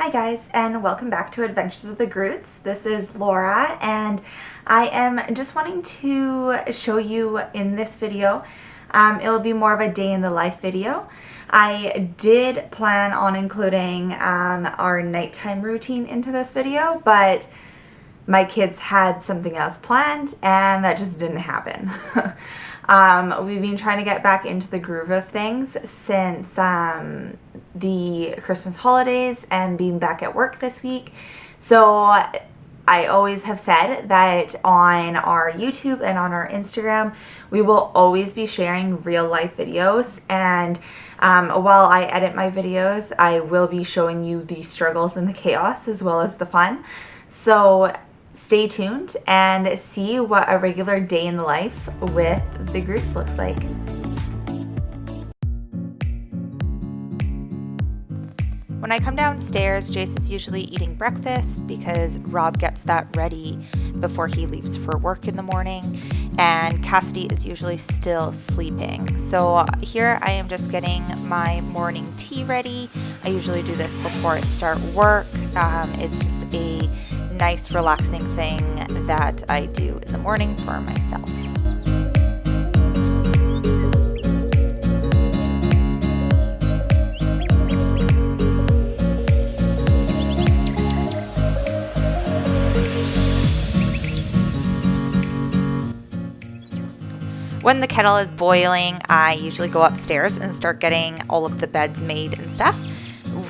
Hi guys, and welcome back to Adventures of the Groots. This is Laura, and I am just wanting to show you in this video. It'll be more of a day in the life video. I did plan on including our nighttime routine into this video, but my kids had something else planned and that just didn't happen. We've been trying to get back into the groove of things since the Christmas holidays and being back at work this week. So I always have said that on our YouTube and on our Instagram, we will always be sharing real life videos. And while I edit my videos, I will be showing you the struggles and the chaos as well as the fun. So stay tuned and see what a regular day in the life with the Groots looks like. When I come downstairs, Jace is usually eating breakfast because Rob gets that ready before he leaves for work in the morning, and Cassidy is usually still sleeping. So here I am just getting my morning tea ready. I usually do this before I start work. It's just a nice relaxing thing that I do in the morning for myself. When the kettle is boiling, I usually go upstairs and start getting all of the beds made and stuff.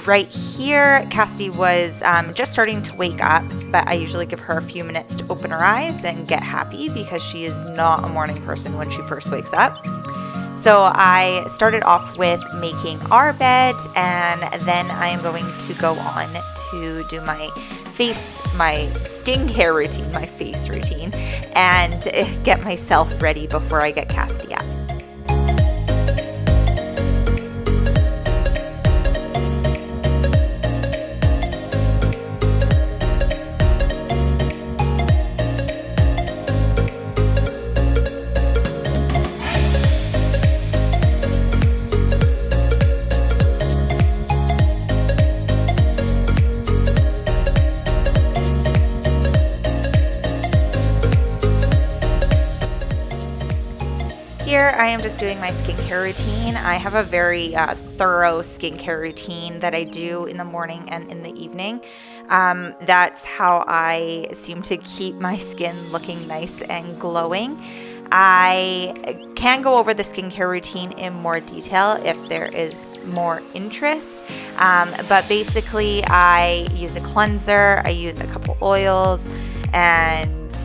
Right here, Cassidy was just starting to wake up, but I usually give her a few minutes to open her eyes and get happy because she is not a morning person when she first wakes up. So I started off with making our bed, and then I am going to go on to do my skincare routine, my face routine, and get myself ready before I get Cassidy up. Here I am just doing my skincare routine. I have a very thorough skincare routine that I do in the morning and in the evening. That's how I seem to keep my skin looking nice and glowing. I can go over the skincare routine in more detail if there is more interest. But basically I use a cleanser, I use a couple oils, and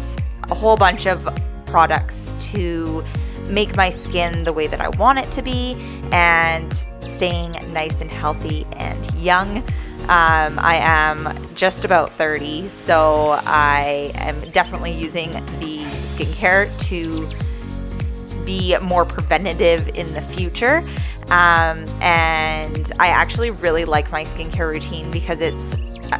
a whole bunch of products to make my skin the way that I want it to be and staying nice and healthy and young. I am just about 30, so I am definitely using the skincare to be more preventative in the future. And I actually really like my skincare routine because it's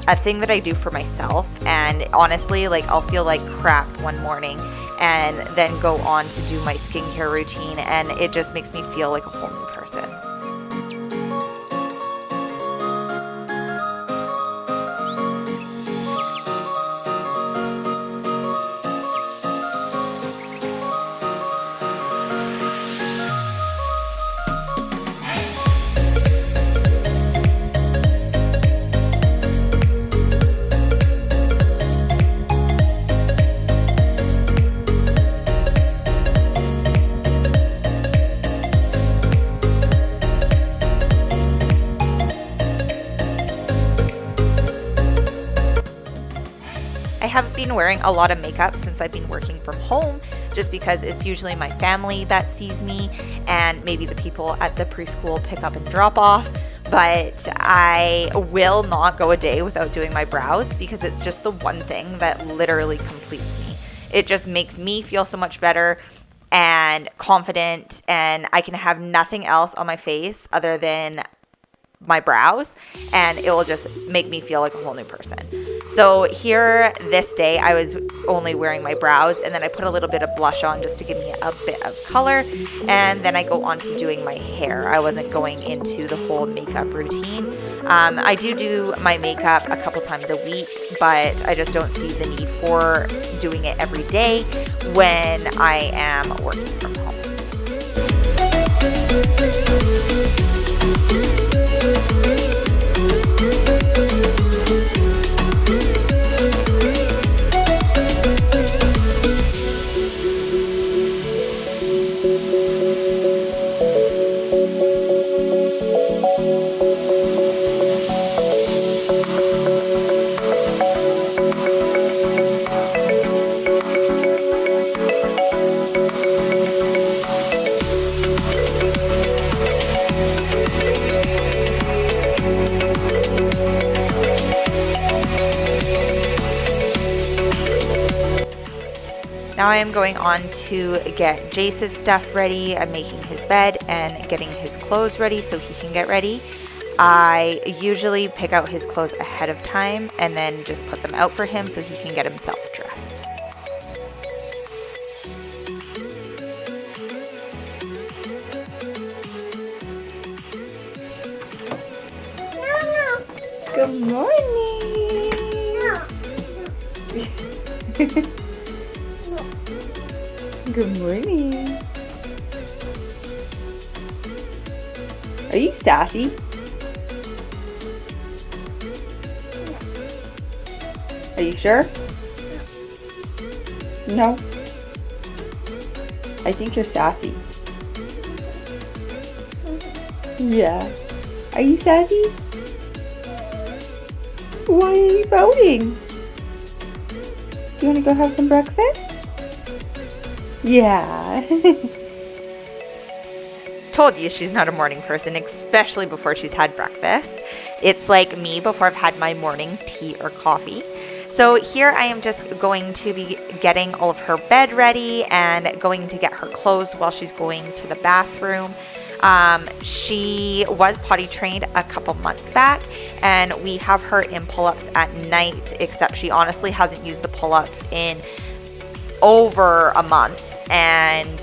a thing that I do for myself, and honestly, like, I'll feel like crap one morning and then go on to do my skincare routine, and it just makes me feel like a whole new person. I haven't been wearing a lot of makeup since I've been working from home, just because it's usually my family that sees me and maybe the people at the preschool pick up and drop off. But I will not go a day without doing my brows because it's just the one thing that literally completes me. It just makes me feel so much better and confident, and I can have nothing else on my face other than my brows, and it will just make me feel like a whole new person. So here this day I was only wearing my brows, and then I put a little bit of blush on just to give me a bit of color, and then I go on to doing my hair. I wasn't going into the whole makeup routine. I do my makeup a couple times a week, but I just don't see the need for doing it every day when I am working from home. Now I am going on to get Jace's stuff ready. I'm making his bed and getting his clothes ready so he can get ready. I usually pick out his clothes ahead of time and then just put them out for him so he can get himself dressed. Good morning. Good morning. Are you sassy? Are you sure? No. I think you're sassy. Yeah. Are you sassy? Why are you voting? Do you want to go have some breakfast? Yeah. Told you she's not a morning person, especially before she's had breakfast. It's like me before I've had my morning tea or coffee. So here I am just going to be getting all of her bed ready and going to get her clothes while she's going to the bathroom. She was potty trained a couple months back, and we have her in pull-ups at night, except she honestly hasn't used the pull-ups in over a month. And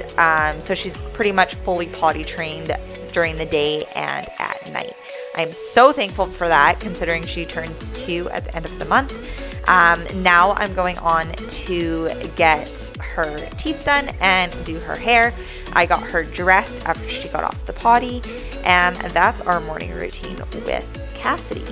so she's pretty much fully potty trained during the day and at night. I'm so thankful for that, considering she turns 2 at the end of the month. Now I'm going on to get her teeth done and do her hair. I got her dressed after she got off the potty, and that's our morning routine with Cassidy.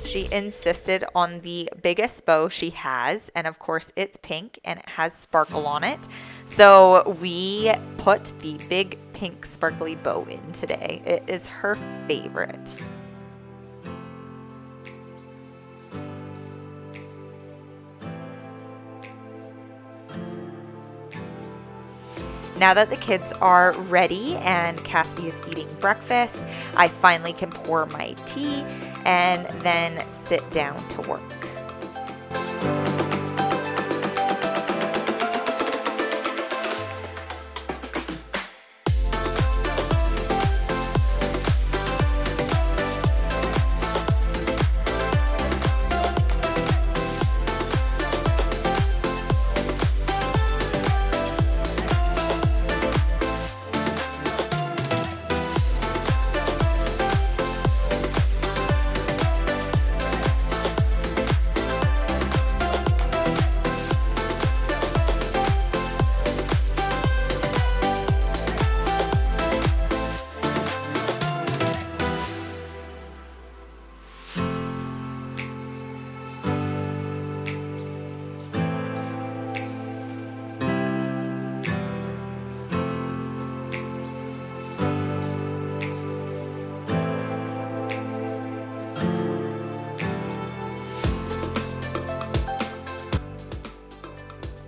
She insisted on the biggest bow she has, and of course it's pink and it has sparkle on it. So we put the big pink sparkly bow in today. It is her favorite. Now that the kids are ready and Cassidy is eating breakfast, I finally can pour my tea and then sit down to work.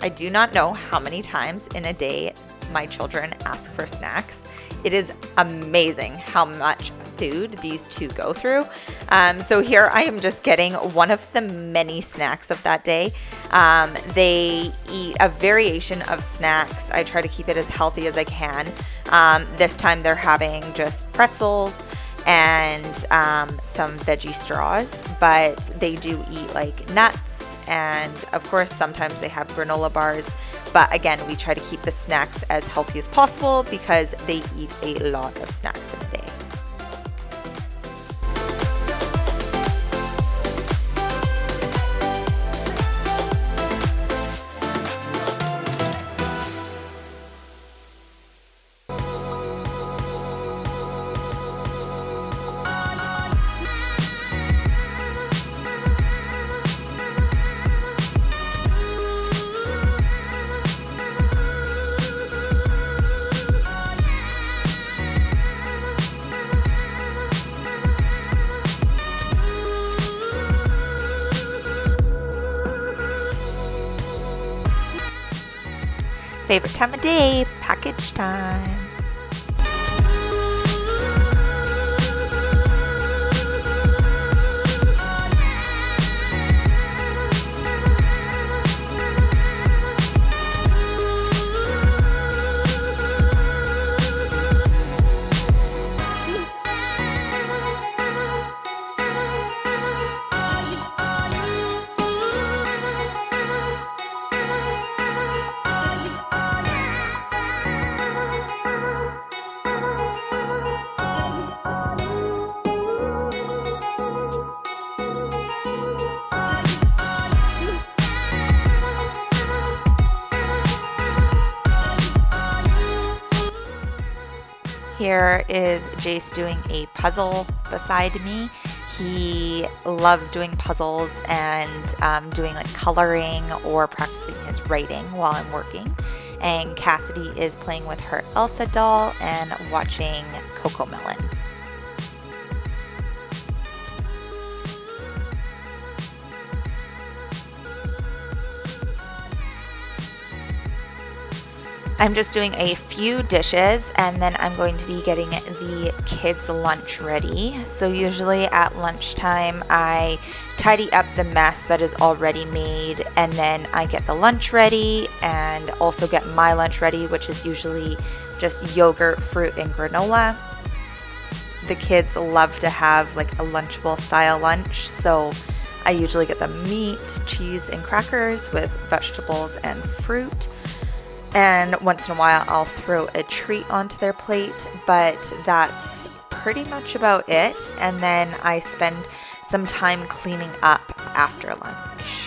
I do not know how many times in a day my children ask for snacks. It is amazing how much food these two go through. So here I am just getting one of the many snacks of that day. They eat a variation of snacks. I try to keep it as healthy as I can. This time they're having just pretzels and some veggie straws, but they do eat like nuts, and of course sometimes they have granola bars. But again, we try to keep the snacks as healthy as possible because they eat a lot of snacks in a day. Favorite time of day, package time. Here is Jace doing a puzzle beside me. He loves doing puzzles and doing like coloring or practicing his writing while I'm working. And Cassidy is playing with her Elsa doll and watching Cocomelon. I'm just doing a few dishes and then I'm going to be getting the kids' lunch ready. So usually at lunchtime I tidy up the mess that is already made, and then I get the lunch ready and also get my lunch ready, which is usually just yogurt, fruit, and granola. The kids love to have like a Lunchable style lunch, so I usually get them meat, cheese, and crackers with vegetables and fruit. And once in a while I'll throw a treat onto their plate, but that's pretty much about it. And then I spend some time cleaning up after lunch.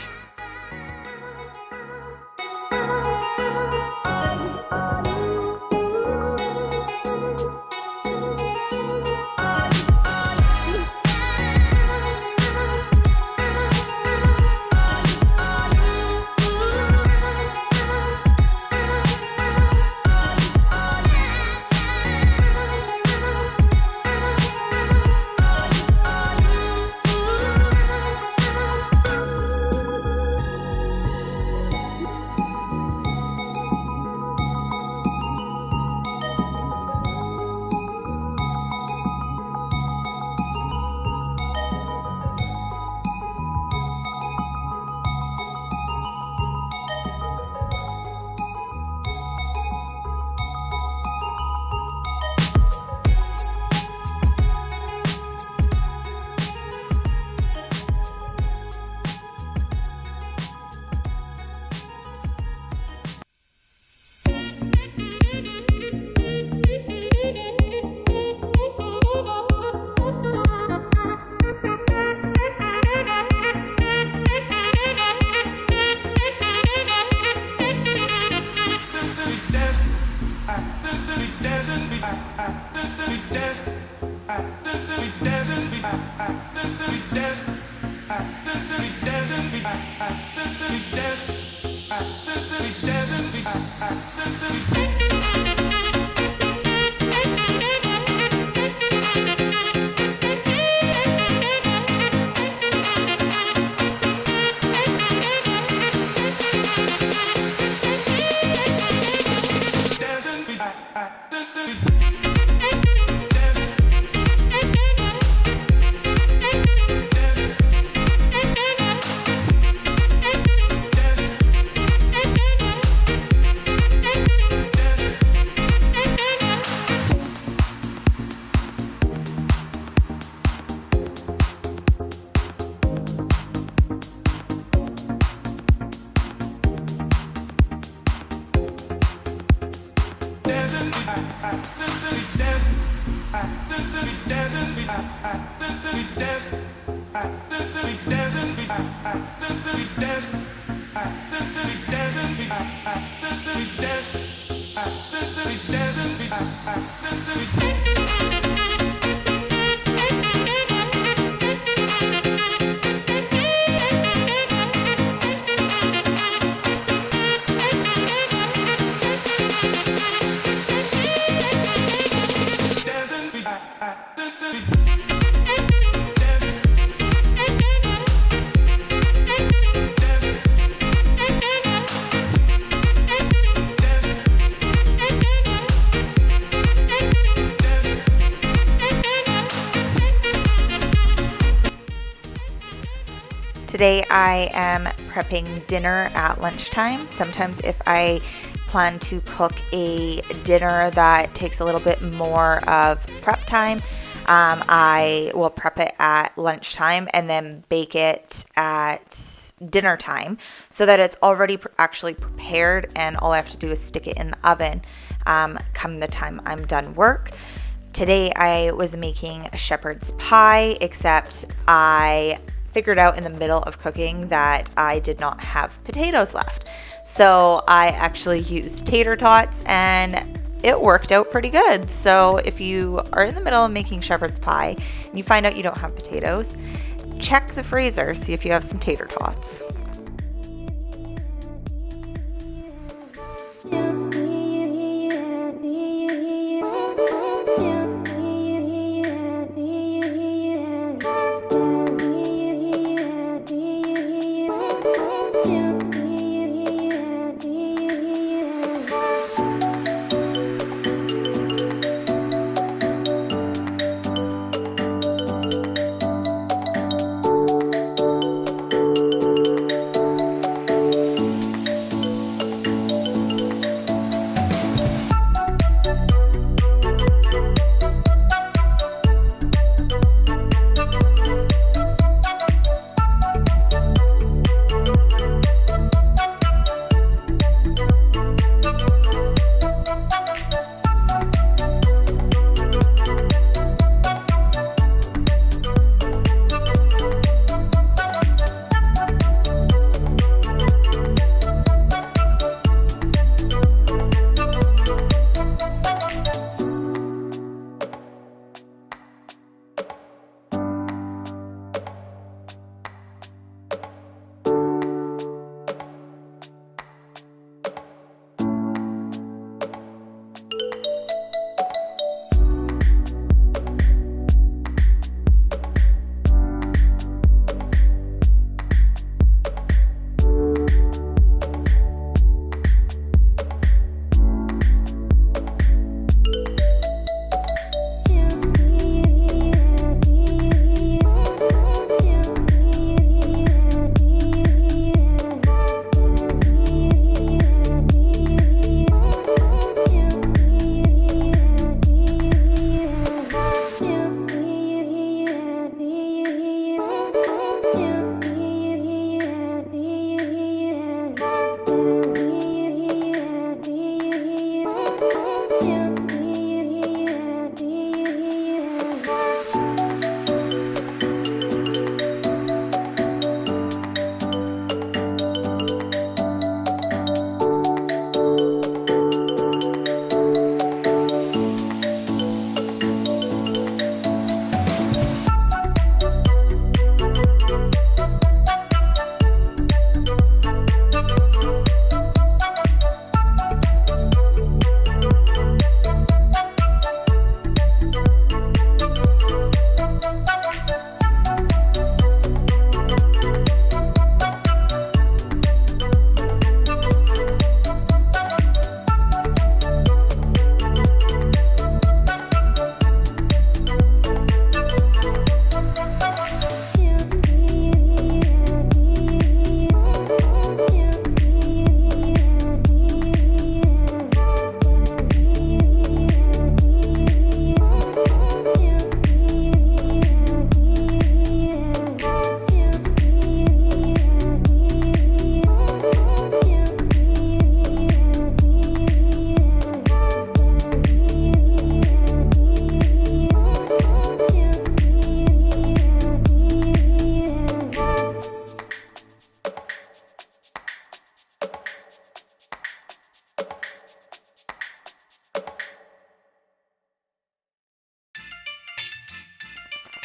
Today I am prepping dinner at lunchtime. Sometimes if I plan to cook a dinner that takes a little bit more of prep time, I will prep it at lunchtime and then bake it at dinner time so that it's already actually prepared, and all I have to do is stick it in the oven come the time I'm done work. Today I was making a shepherd's pie, except I figured out in the middle of cooking that I did not have potatoes left. So I actually used tater tots, and it worked out pretty good. So if you are in the middle of making shepherd's pie and you find out you don't have potatoes, check the freezer, see if you have some tater tots.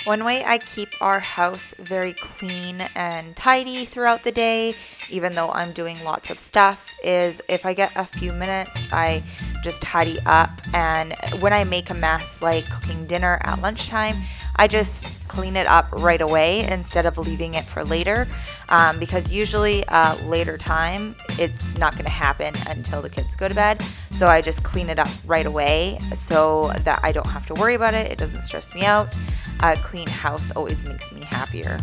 One way I keep our house very clean and tidy throughout the day, even though I'm doing lots of stuff, is if I get a few minutes, I just tidy up. And when I make a mess, like cooking dinner at lunchtime, I just clean it up right away instead of leaving it for later, because usually later time, it's not going to happen until the kids go to bed. So I just clean it up right away so that I don't have to worry about it. It doesn't stress me out. A clean house always makes me happier.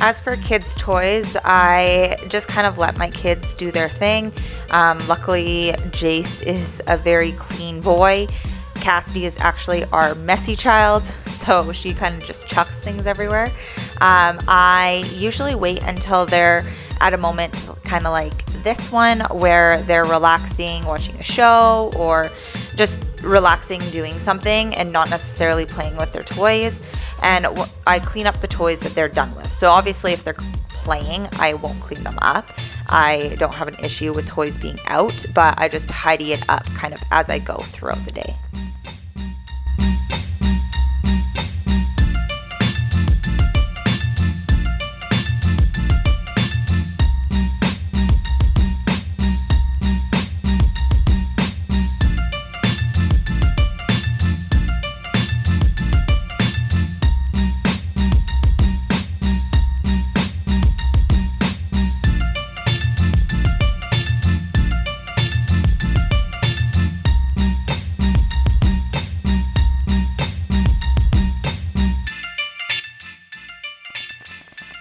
As for kids' toys, I just kind of let my kids do their thing. Luckily, Jace is a very clean boy. Cassidy is actually our messy child, so she kind of just chucks things everywhere. I usually wait until they're at a moment kind of like this one where they're relaxing, watching a show, or just relaxing doing something and not necessarily playing with their toys. And I clean up the toys that they're done with. So obviously if they're playing, I won't clean them up. I don't have an issue with toys being out, but I just tidy it up kind of as I go throughout the day.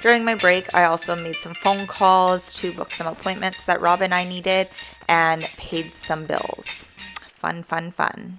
During my break, I also made some phone calls to book some appointments that Rob and I needed and paid some bills. Fun, fun, fun.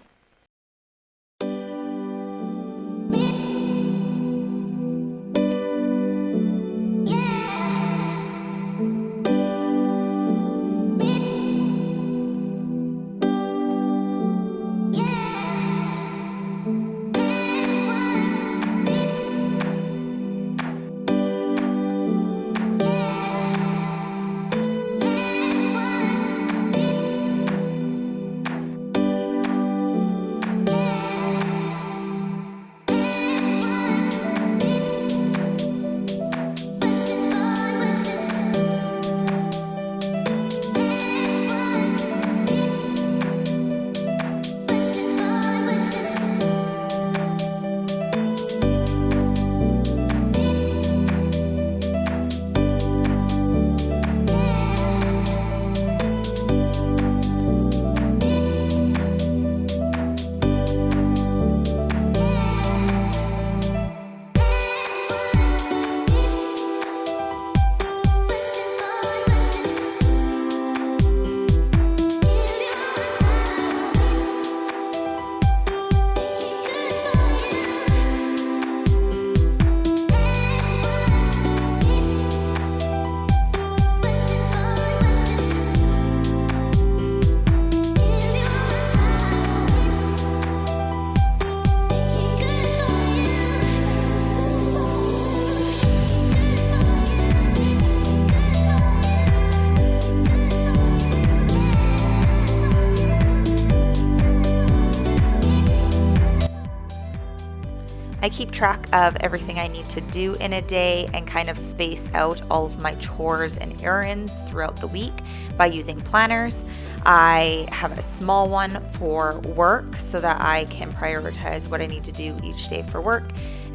I keep track of everything I need to do in a day and kind of space out all of my chores and errands throughout the week by using planners. I have a small one for work so that I can prioritize what I need to do each day for work.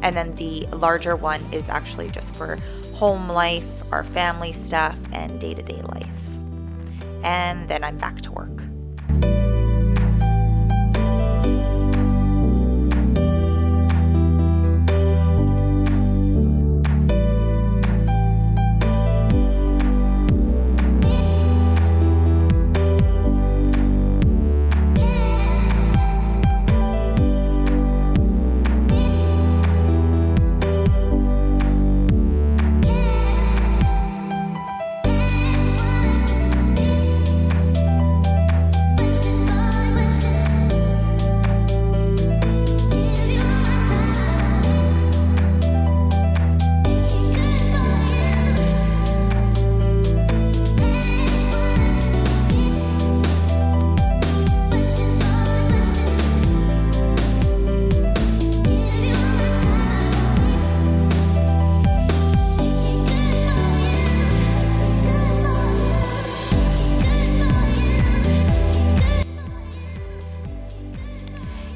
And then the larger one is actually just for home life, our family stuff, and day-to-day life. And then I'm back to work.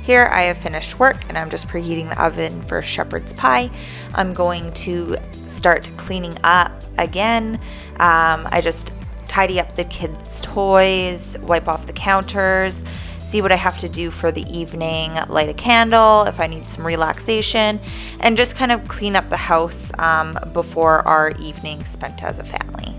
Here I have finished work and I'm just preheating the oven for shepherd's pie. I'm going to start cleaning up again. I just tidy up the kids' toys, wipe off the counters, see what I have to do for the evening, light a candle if I need some relaxation, and just kind of clean up the house before our evening spent as a family.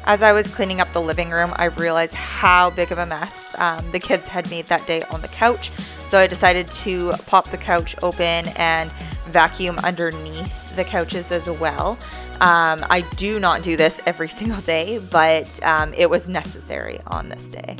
As I was cleaning up the living room, I realized how big of a mess the kids had made that day on the couch. So I decided to pop the couch open and vacuum underneath the couches as well. I do not do this every single day, but it was necessary on this day.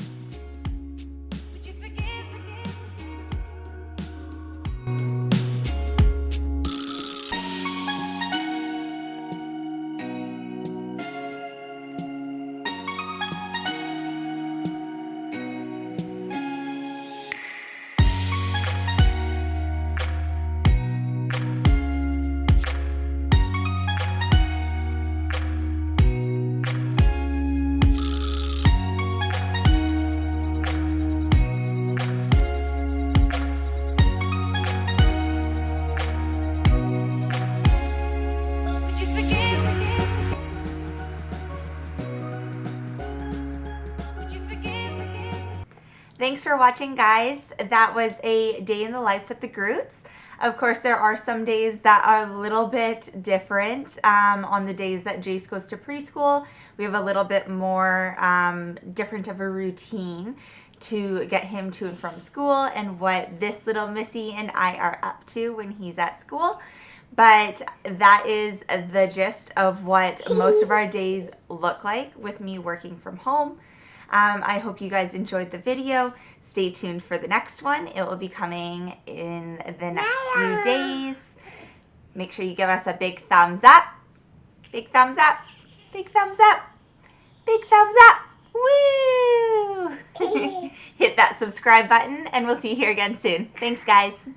Thanks for watching, guys. That was a day in the life with the Groots. Of course, there are some days that are a little bit different. On the days that Jace goes to preschool, we have a little bit more different of a routine to get him to and from school and what this little Missy and I are up to when he's at school. But that is the gist of what most of our days look like with me working from home. I hope you guys enjoyed the video. Stay tuned for the next one. It will be coming in the next few days. Make sure you give us a big thumbs up. Big thumbs up. Big thumbs up. Big thumbs up. Woo! Hit that subscribe button and we'll see you here again soon. Thanks, guys.